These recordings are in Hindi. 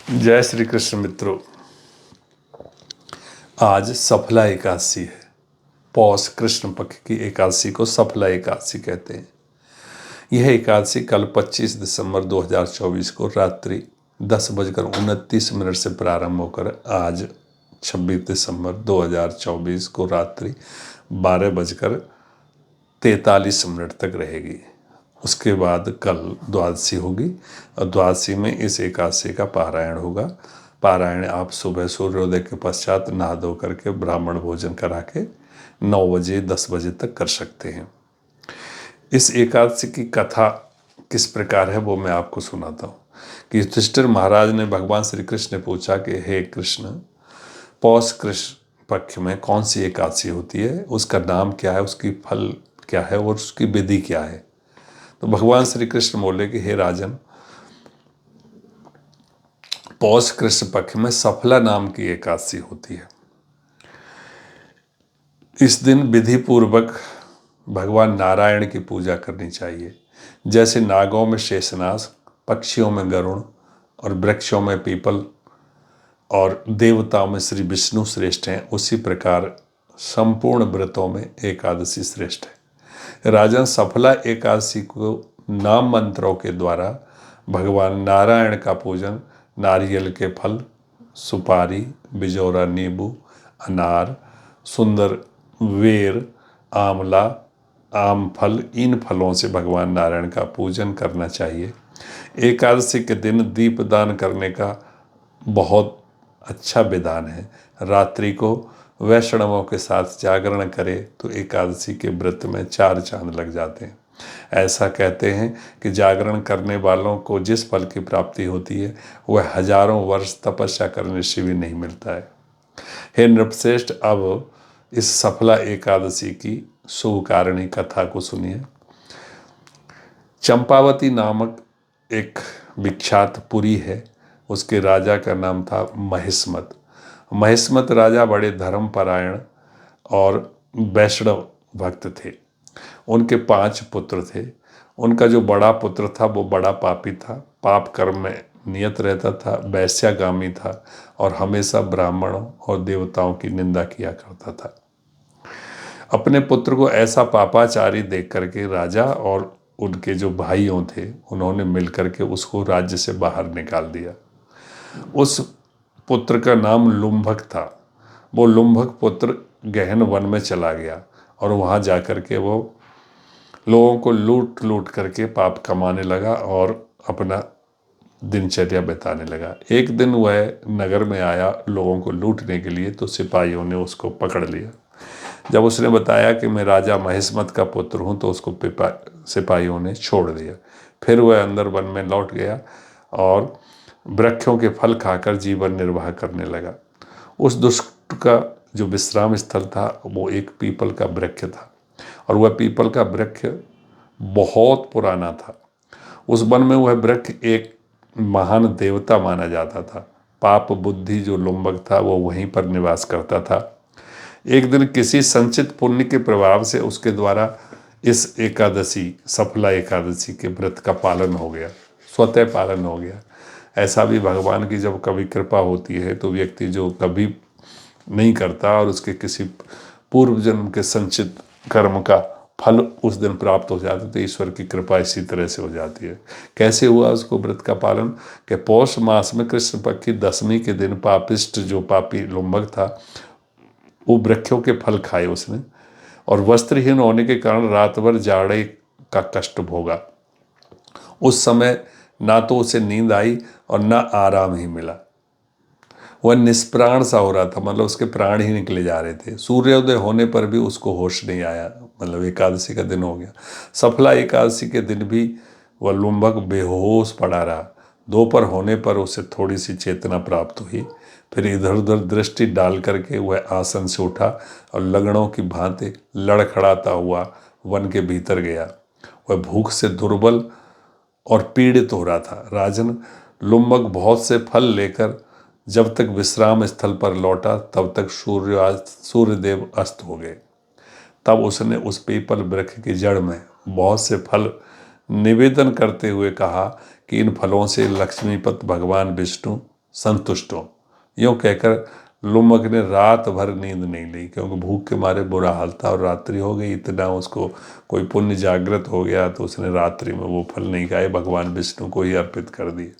जय श्री कृष्ण मित्रों। आज सफला एकादशी है। पौष कृष्ण पक्ष की एकादशी को सफला एकादशी कहते हैं। यह एकादशी कल 25 दिसंबर 2024 को रात्रि 10:29 से प्रारंभ होकर आज 26 दिसंबर 2024 को रात्रि 12:43 तक रहेगी। उसके बाद कल द्वादशी होगी और द्वादशी में इस एकादशी का पारायण होगा। पारायण आप सुबह सूर्योदय के पश्चात नहा धो करके ब्राह्मण भोजन करा के 9 बजे 10 बजे तक कर सकते हैं। इस एकादशी की कथा किस प्रकार है वो मैं आपको सुनाता हूँ कि युधिष्ठिर महाराज ने भगवान श्री कृष्ण ने पूछा कि हे कृष्ण, पौष कृष्ण पक्ष में कौन सी एकादशी होती है, उसका नाम क्या है, उसकी फल क्या है और उसकी विधि क्या है। तो भगवान श्री कृष्ण बोले कि हे राजन, पौष कृष्ण पक्ष में सफला नाम की एकादशी होती है। इस दिन विधि पूर्वक भगवान नारायण की पूजा करनी चाहिए। जैसे नागों में शेषनाग, पक्षियों में गरुण और वृक्षों में पीपल और देवताओं में श्री विष्णु श्रेष्ठ हैं, उसी प्रकार संपूर्ण व्रतों में एकादशी श्रेष्ठ है। राजन, सफला एकादशी को नाम मंत्रों के द्वारा भगवान नारायण का पूजन नारियल के फल, सुपारी, बिजौरा नींबू, अनार, सुंदर वेर, आंवला, आम फल, इन फलों से भगवान नारायण का पूजन करना चाहिए। एकादशी के दिन दीपदान करने का बहुत अच्छा विधान है। रात्रि को वैष्णवों के साथ जागरण करे तो एकादशी के व्रत में 4 चांद लग जाते हैं। ऐसा कहते हैं कि जागरण करने वालों को जिस फल की प्राप्ति होती है वह हजारों वर्ष तपस्या करने से भी नहीं मिलता है। हे नृपश्रेष्ठ, अब इस सफला एकादशी की शुभ कारणी कथा को सुनिए। चंपावती नामक एक विख्यात पुरी है। उसके राजा का नाम था महिष्मत। महिष्मत राजा बड़े धर्मपरायण और वैष्णव भक्त थे। उनके 5 पुत्र थे। उनका जो बड़ा पुत्र था वो बड़ा पापी था, पाप कर्म में नियत रहता था, वैश्यागामी था और हमेशा ब्राह्मणों और देवताओं की निंदा किया करता था। अपने पुत्र को ऐसा पापाचारी देख करके राजा और उनके जो भाइयों थे उन्होंने मिलकर के उसको राज्य से बाहर निकाल दिया। उस पुत्र का नाम लुम्भक था। वो लुम्भक पुत्र गहन वन में चला गया और वहाँ जाकर के वो लोगों को लूट लूट करके पाप कमाने लगा और अपना दिनचर्या बिताने लगा। एक दिन वह नगर में आया लोगों को लूटने के लिए, तो सिपाहियों ने उसको पकड़ लिया। जब उसने बताया कि मैं राजा महिष्मत का पुत्र हूँ तो उसको सिपाहियों ने छोड़ दिया। फिर वह अंदर वन में लौट गया और वृक्षों के फल खाकर जीवन निर्वाह करने लगा। उस दुष्ट का जो विश्राम स्थल था वो एक पीपल का वृक्ष था और वह पीपल का वृक्ष बहुत पुराना था। उस वन में वह वृक्ष एक महान देवता माना जाता था। पाप बुद्धि जो लुम्बक था वो वहीं पर निवास करता था। एक दिन किसी संचित पुण्य के प्रभाव से उसके द्वारा इस एकादशी, सफला एकादशी के व्रत का पालन हो गया, स्वतः पालन हो गया। ऐसा भी भगवान की जब कभी कृपा होती है तो व्यक्ति जो कभी नहीं करता और उसके किसी पूर्व जन्म के संचित कर्म का फल उस दिन प्राप्त हो जाता है तो ईश्वर की कृपा इसी तरह से हो जाती है। कैसे हुआ उसको व्रत का पालन? कि पौष मास में कृष्ण पक्ष की 10वीं के दिन पापिष्ट जो पापी लुम्बक था वो वृक्षों के फल खाए उसने और वस्त्रहीन होने के कारण रात भर जाड़े का कष्ट भोगा। उस समय ना तो उसे नींद आई और ना आराम ही मिला। वह निष्प्राण सा हो रहा था, मतलब उसके प्राण ही निकले जा रहे थे। सूर्योदय होने पर भी उसको होश नहीं आया, मतलब एकादशी का दिन हो गया। सफला एकादशी के दिन भी वह लुम्बक बेहोश पड़ा रहा। दोपहर होने पर उसे थोड़ी सी चेतना प्राप्त हुई। फिर इधर उधर दृष्टि डाल करके वह आसन से उठा और लगड़ों की भांति लड़खड़ाता हुआ वन के भीतर गया। वह भूख से दुर्बल और पीड़ित हो रहा था। राजन, लुम्बक बहुत से फल लेकर जब तक विश्राम स्थल पर लौटा तब तक सूर्यदेव अस्त हो गए। तब उसने उस पीपल वृक्ष की जड़ में बहुत से फल निवेदन करते हुए कहा कि इन फलों से लक्ष्मीपत भगवान विष्णु संतुष्ट हो। यूँ कहकर लुम्मक ने रात भर नींद नहीं ली, क्योंकि भूख के मारे बुरा हाल था और रात्रि हो गई। इतना उसको कोई पुण्य जागृत हो गया तो उसने रात्रि में वो फल नहीं खाए, भगवान विष्णु को ही अर्पित कर दिए।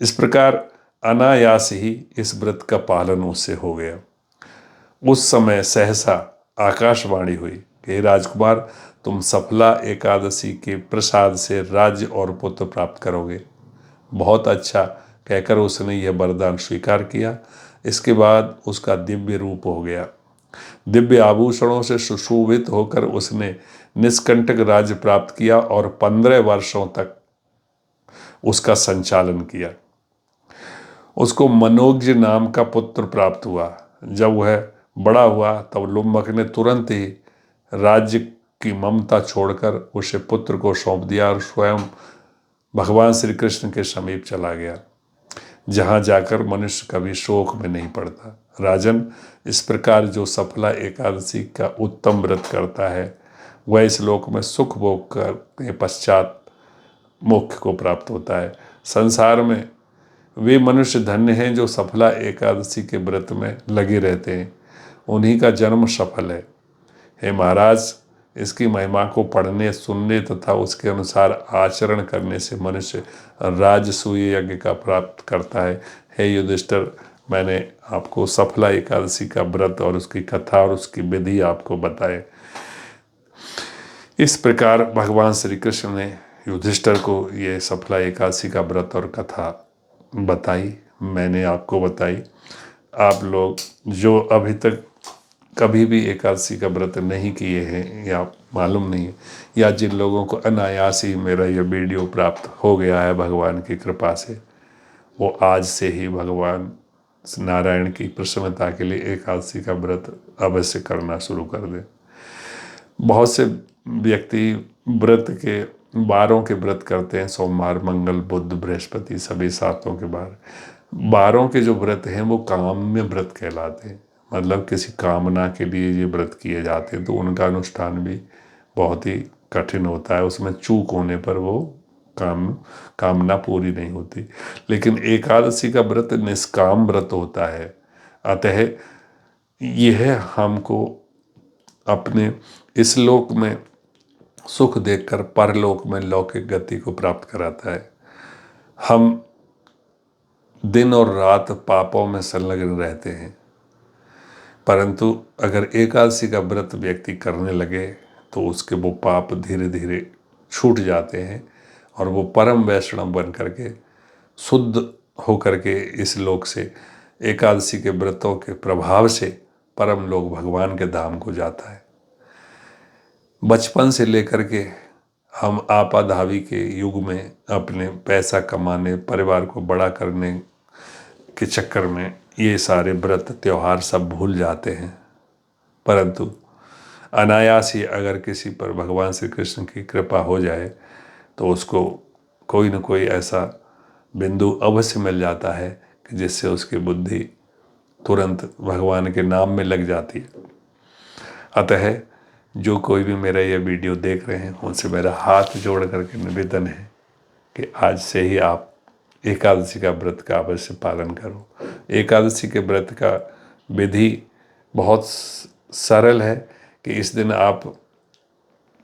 इस प्रकार अनायास ही इस व्रत का पालन उससे हो गया। उस समय सहसा आकाशवाणी हुई कि राजकुमार, तुम सफला एकादशी के प्रसाद से राज्य और पुत्र प्राप्त करोगे। बहुत अच्छा कहकर उसने यह वरदान स्वीकार किया। इसके बाद उसका दिव्य रूप हो गया। दिव्य आभूषणों से सुशोभित होकर उसने निष्कंटक राज्य प्राप्त किया और 15 वर्षों तक उसका संचालन किया। उसको मनोज नाम का पुत्र प्राप्त हुआ। जब वह बड़ा हुआ तब लुम्बक ने तुरंत ही राज्य की ममता छोड़कर उसे पुत्र को सौंप दिया और स्वयं भगवान श्री कृष्ण के समीप चला गया, जहाँ जाकर मनुष्य कभी शोक में नहीं पड़ता। राजन, इस प्रकार जो सफला एकादशी का उत्तम व्रत करता है वह इस लोक में सुख भोग के पश्चात मोक्ष को प्राप्त होता है। संसार में वे मनुष्य धन्य हैं जो सफला एकादशी के व्रत में लगे रहते हैं, उन्हीं का जन्म सफल है। हे महाराज, इसकी महिमा को पढ़ने, सुनने तथा उसके अनुसार आचरण करने से मनुष्य राजसूय यज्ञ का प्राप्त करता है। हे युधिष्ठिर, मैंने आपको सफला एकादशी का व्रत और उसकी कथा और उसकी विधि आपको बताए। इस प्रकार भगवान श्री कृष्ण ने युधिष्ठिर को ये सफला एकादशी का व्रत और कथा बताई, मैंने आपको बताई। आप लोग जो अभी तक कभी भी एकादशी का व्रत नहीं किए हैं या मालूम नहीं है, या जिन लोगों को अनायास ही मेरा यह वीडियो प्राप्त हो गया है भगवान की कृपा से, वो आज से ही भगवान नारायण की प्रसन्नता के लिए एकादशी का व्रत अवश्य करना शुरू कर दें। बहुत से व्यक्ति व्रत के वारों के व्रत करते हैं, सोमवार, मंगल, बुध, बृहस्पति, सभी सातों के बार। वारों के जो व्रत हैं वो काम्य व्रत कहलाते हैं, मतलब किसी कामना के लिए ये व्रत किए जाते हैं, तो उनका अनुष्ठान भी बहुत ही कठिन होता है। उसमें चूक होने पर वो कामना पूरी नहीं होती। लेकिन एकादशी का व्रत निष्काम व्रत होता है, अतः यह हमको अपने इस लोक में सुख देखकर परलोक में लौकिक गति को प्राप्त कराता है। हम दिन और रात पापों में संलग्न रहते हैं, परंतु अगर एकादशी का व्रत व्यक्ति करने लगे तो उसके वो पाप धीरे धीरे छूट जाते हैं और वो परम वैष्णव बन करके शुद्ध होकर के इस लोक से एकादशी के व्रतों के प्रभाव से परम लोक भगवान के धाम को जाता है। बचपन से लेकर के हम आपाधावी के युग में अपने पैसा कमाने, परिवार को बड़ा करने के चक्कर में ये सारे व्रत त्यौहार सब भूल जाते हैं, परंतु अनायास ही अगर किसी पर भगवान श्री कृष्ण की कृपा हो जाए तो उसको कोई न कोई ऐसा बिंदु अवश्य मिल जाता है कि जिससे उसकी बुद्धि तुरंत भगवान के नाम में लग जाती है। अतः जो कोई भी मेरा ये वीडियो देख रहे हैं उनसे मेरा हाथ जोड़ करके निवेदन है कि आज से ही आप एकादशी का व्रत का अवश्य पालन करो। एकादशी के व्रत का विधि बहुत सरल है कि इस दिन आप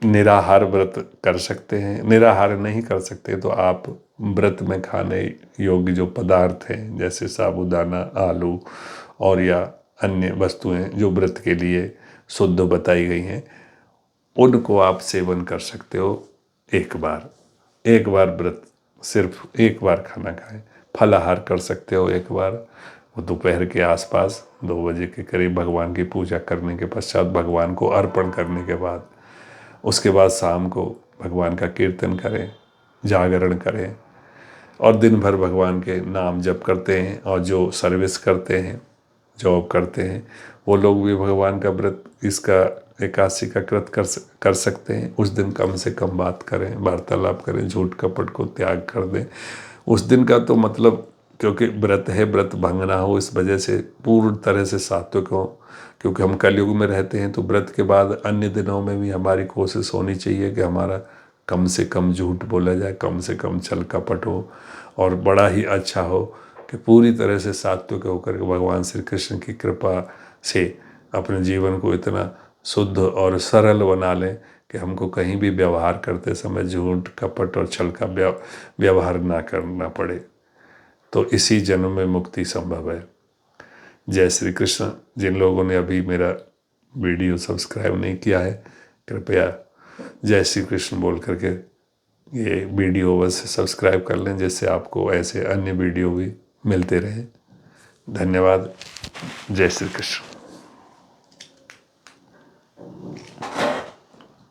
निराहार व्रत कर सकते हैं। निराहार नहीं कर सकते तो आप व्रत में खाने योग्य जो पदार्थ हैं, जैसे साबूदाना, आलू और या अन्य वस्तुएं जो व्रत के लिए शुद्ध बताई गई हैं, उनको आप सेवन कर सकते हो। एक बार व्रत, सिर्फ एक बार खाना खाएं। फलाहार कर सकते हो एक बार, वो दोपहर के आसपास 2 बजे के करीब भगवान की पूजा करने के पश्चात, भगवान को अर्पण करने के बाद, उसके बाद शाम को भगवान का कीर्तन करें, जागरण करें और दिन भर भगवान के नाम जप करते हैं। और जो सर्विस करते हैं, जॉब करते हैं, वो लोग भी भगवान का व्रत, इसका एकादशी का व्रत कर सकते हैं। उस दिन कम से कम बात करें, वार्तालाप करें, झूठ कपट को त्याग कर दें। उस दिन का तो मतलब, क्योंकि व्रत है, व्रत भंग ना हो, इस वजह से पूर्ण तरह से सात्विक हो, क्योंकि हम कलयुग में रहते हैं। तो व्रत के बाद अन्य दिनों में भी हमारी कोशिश होनी चाहिए कि हमारा कम से कम झूठ बोला जाए, कम से कम छल कपट हो और बड़ा ही अच्छा हो कि पूरी तरह से सात्विक होकर के भगवान श्री कृष्ण की कृपा से अपने जीवन को इतना शुद्ध और सरल बना लें कि हमको कहीं भी व्यवहार करते समय झूठ कपट और छल का व्यवहार ना करना पड़े। तो इसी जन्म में मुक्ति संभव है। जय श्री कृष्ण। जिन लोगों ने अभी मेरा वीडियो सब्सक्राइब नहीं किया है, कृपया जय श्री कृष्ण बोल करके ये वीडियो बस सब्सक्राइब कर लें, जिससे आपको ऐसे अन्य वीडियो भी मिलते रहें। धन्यवाद। जय श्री कृष्ण।